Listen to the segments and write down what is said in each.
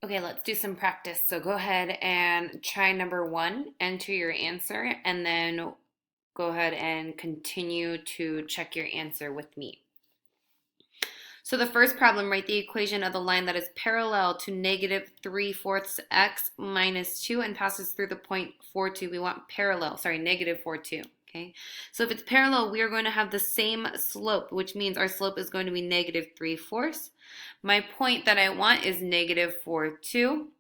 Okay, let's do some practice. So go ahead and try number one, enter your answer, and then go ahead and continue to check your answer with me. So the first problem, write the equation of the line that is parallel to negative 3/4 x minus 2 and passes through the point 4, 2. We want parallel, sorry, negative 4, 2. Okay, so if it's parallel, we are going to have the same slope, which means our slope is going to be negative 3/4. My point that I want is negative 4, 2.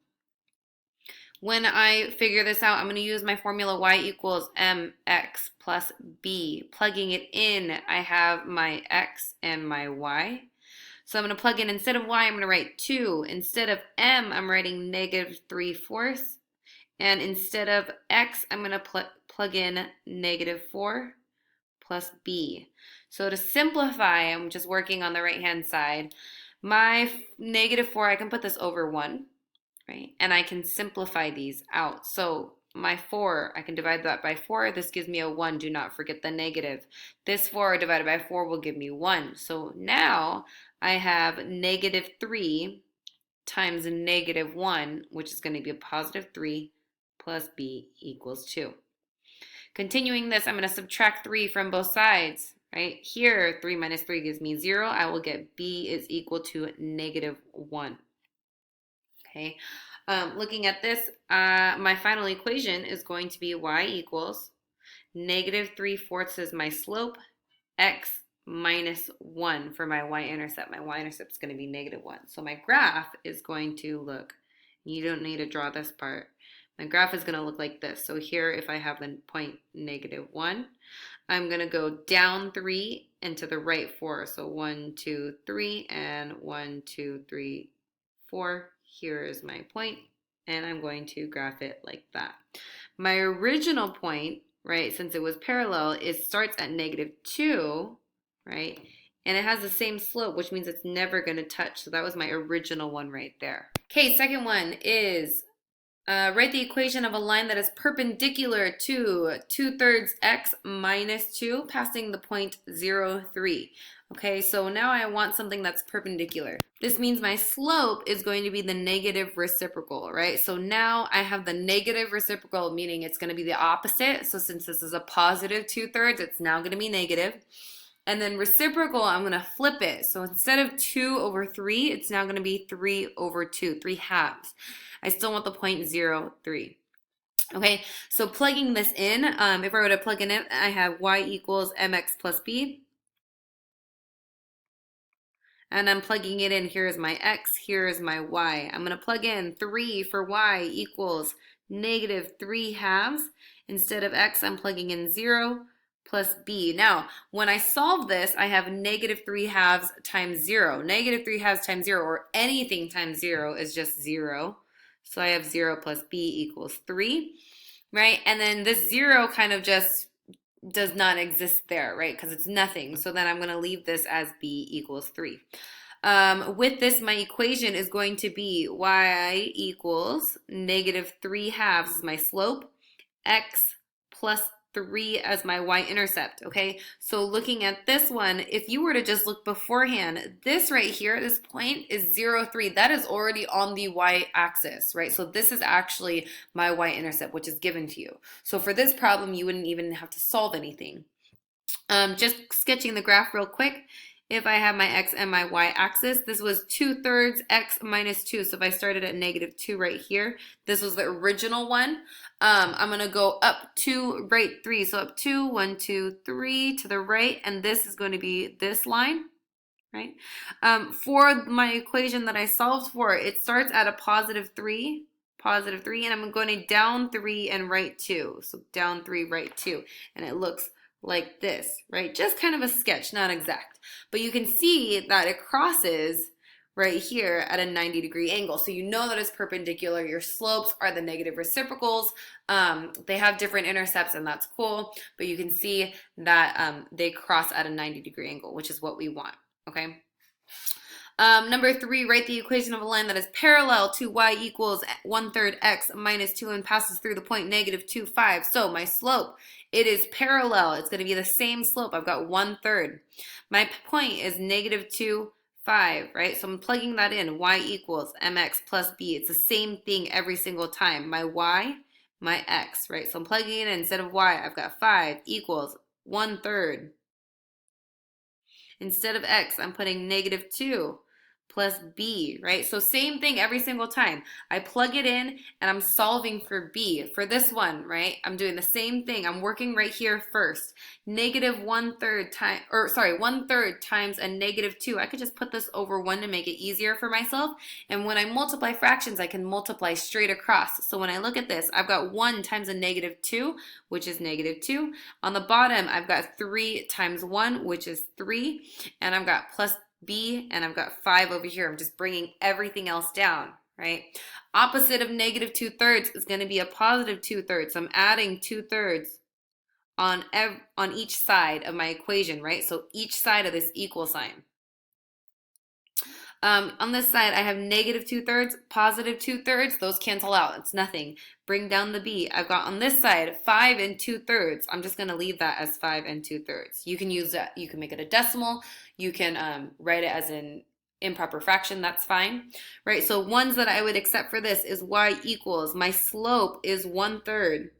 When I figure this out, I'm going to use my formula y equals mx plus b. Plugging it in, I have my x and my y. So I'm going to plug in, instead of y, I'm going to write 2. Instead of m, I'm writing negative 3/4. And instead of x, I'm going to plug in negative 4 plus b. So to simplify, I'm just working on the right-hand side. My negative 4, I can put this over 1, right? And I can simplify these out. So my 4, I can divide that by 4. This gives me a 1. Do not forget the negative. This 4 divided by 4 will give me 1. So now I have negative 3 times negative 1, which is going to be a positive 3 plus b equals 2. Continuing this, I'm going to subtract 3 from both sides. Right here, 3 minus 3 gives me 0. I will get b is equal to negative 1. Okay, looking at this, my final equation is going to be y equals negative 3/4 is my slope, x minus 1 for my y-intercept. My y-intercept is going to be negative 1. So my graph is going to look, you don't need to draw this part. My graph is going to look like this. So here, if I have the point negative 1, I'm going to go down 3 and to the right 4. So 1, 2, 3, and 1, 2, 3, 4. Here is my point, and I'm going to graph it like that. My original point, right, since it was parallel, it starts at negative 2, right, and it has the same slope, which means it's never going to touch. So that was my original one right there. Okay, second one is write the equation of a line that is perpendicular to 2/3 x minus 2, passing the point 0, 3. Okay, so now I want something that's perpendicular. This means my slope is going to be the negative reciprocal, right? So now I have the negative reciprocal, meaning it's going to be the opposite. So since this is a positive 2/3, it's now going to be negative. And then reciprocal, I'm going to flip it. So instead of 2 over 3, it's now going to be 3 over 2, 3 halves. I still want the point 0, 3. Okay, so plugging this in, if I were to plug in it, I have y equals mx plus b. And I'm plugging it in. Here is my x, here is my y. I'm going to plug in 3 for y equals negative 3 halves. Instead of x, I'm plugging in 0 plus b. Now, when I solve this, I have negative 3 halves times 0. Negative 3 halves times 0, or anything times 0, is just 0. So I have 0 plus b equals 3, right? And then this 0 kind of just does not exist there, right? Because it's nothing. So then I'm going to leave this as b equals 3. With this, my equation is going to be y equals negative 3 halves is my slope, x plus 3 as my y-intercept, okay? So looking at this one, if you were to just look beforehand, this right here, this point is 0, 3. That is already on the y-axis, right? So this is actually my y-intercept, which is given to you. So for this problem, you wouldn't even have to solve anything. Just sketching the graph real quick. If I have my x and my y-axis, this was 2/3 x minus 2. So if I started at negative 2 right here, this was the original one. I'm going to go up 2, right 3. So up 2, 1, 2, 3 to the right. And this is going to be this line, right? For my equation that I solved for, it starts at a positive 3, and I'm going to down 3 and right 2. So down 3, right 2. And it looks like this, right? Just kind of a sketch, not exact. But you can see that it crosses right here at a 90-degree angle. So you know that it's perpendicular. Your slopes are the negative reciprocals. They have different intercepts, and that's cool. But you can see that they cross at a 90-degree angle, which is what we want, okay? Number 3, write the equation of a line that is parallel to y equals 1/3 x minus 2 and passes through the point negative 2, 5. So my slope, it is parallel. It's going to be the same slope. I've got 1/3. My point is negative 2, 5, right? So I'm plugging that in. Y equals mx plus b. It's the same thing every single time. My y, my x, right? So I'm plugging in instead of y, I've got 5 equals 1/3. Instead of x, I'm putting -2 plus b, right? So same thing every single time. I plug it in and I'm solving for b. For this one, right, I'm doing the same thing. I'm working right here first. -1/3 time, or sorry, 1/3 times a -2. I could just put this over 1 to make it easier for myself. And when I multiply fractions, I can multiply straight across. So when I look at this, I've got 1 times a -2, which is -2. On the bottom, I've got 3 times 1, which is 3. And I've got plus b, and I've got 5 over here. I'm just bringing everything else down, right? Opposite of -2/3 is going to be a +2/3. So I'm adding 2/3 on each side of my equation, right? So each side of this equal sign. On this side, I have -2/3, +2/3. Those cancel out. It's nothing. Bring down the b. I've got on this side 5 2/3. I'm just going to leave that as 5 2/3. You can use that. You can make it a decimal. You can write it as an improper fraction. That's fine, right? So ones that I would accept for this is y equals. My slope is 1/3.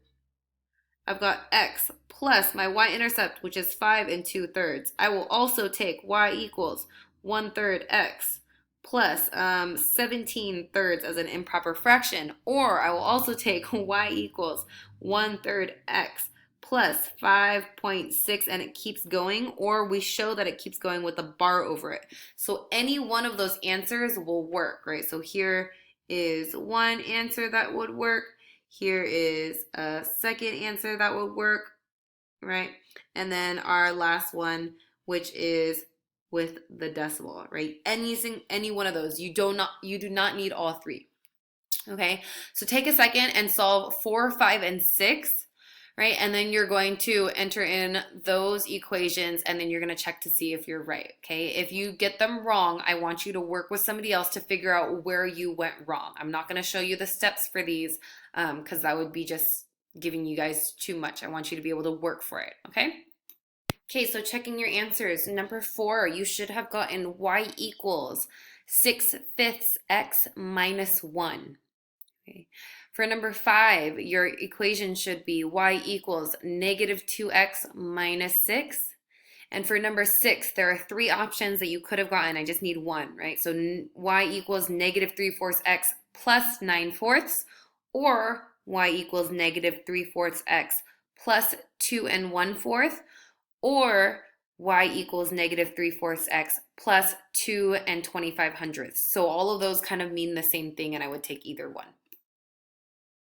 I've got x plus my y-intercept, which is 5 2/3. I will also take y equals 1/3 x plus 17/3 as an improper fraction, or I will also take y equals 1/3 x plus 5.6, and it keeps going, or we show that it keeps going with a bar over it. So any one of those answers will work, right? So here is one answer that would work. Here is a second answer that would work, right? And then our last one, which is with the decimal, right? Any one of those. You do not need all three. Okay, so take a second and solve 4, 5, and 6, right? And then you're going to enter in those equations, and then you're going to check to see if you're right, okay? If you get them wrong, I want you to work with somebody else to figure out where you went wrong. I'm not going to show you the steps for these because that would be just giving you guys too much. I want you to be able to work for it, okay? Okay, so checking your answers. Number 4, you should have gotten y equals 6/5 x minus 1. Okay. For number 5, your equation should be y equals -2x minus 6. And for number 6, there are 3 options that you could have gotten. I just need one, right? So y equals -3/4 x plus 9/4, or y equals -3/4 x plus 2 1/4, or y equals -3/4 x plus 2 2500. So all of those kind of mean the same thing, and I would take either one.